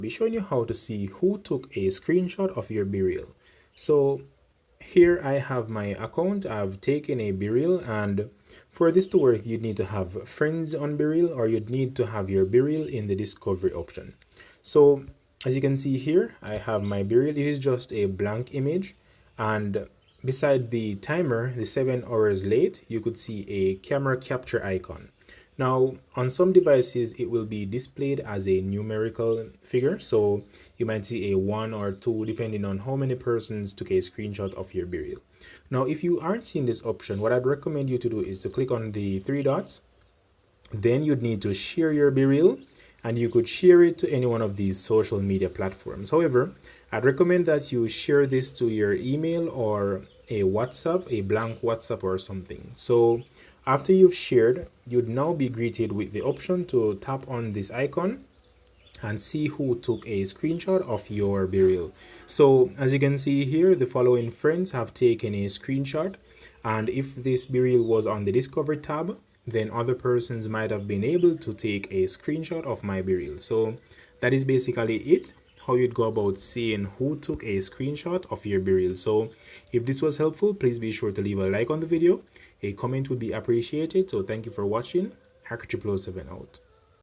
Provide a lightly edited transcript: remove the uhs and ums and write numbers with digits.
be showing you how to see who took a screenshot of your BeReal. So here I have my account. I've taken a BeReal, and for this to work you'd need to have friends on BeReal, or you'd need to have your BeReal in the discovery option. So as you can see here, I have my BeReal. It is just a blank image, and beside the timer, the 7 hours late, you could see a camera capture icon. Now, on some devices, it will be displayed as a numerical figure. So you might see a 1 or 2 depending on how many persons took a screenshot of your BeReal. Now, if you aren't seeing this option, what I'd recommend you to do is to click on the 3 dots. Then you'd need to share your BeReal, and you could share it to any one of these social media platforms. However, I'd recommend that you share this to your email or a WhatsApp, a blank WhatsApp or something. So after you've shared, you'd now be greeted with the option to tap on this icon and see who took a screenshot of your BeReal. So as you can see here, the following friends have taken a screenshot, and if this BeReal was on the Discover tab, then other persons might have been able to take a screenshot of my BeReal. So that is basically it, how you'd go about seeing who took a screenshot of your BeReal. So if this was helpful, please be sure to leave a like on the video. A comment would be appreciated. So thank you for watching. Hacker 007 out.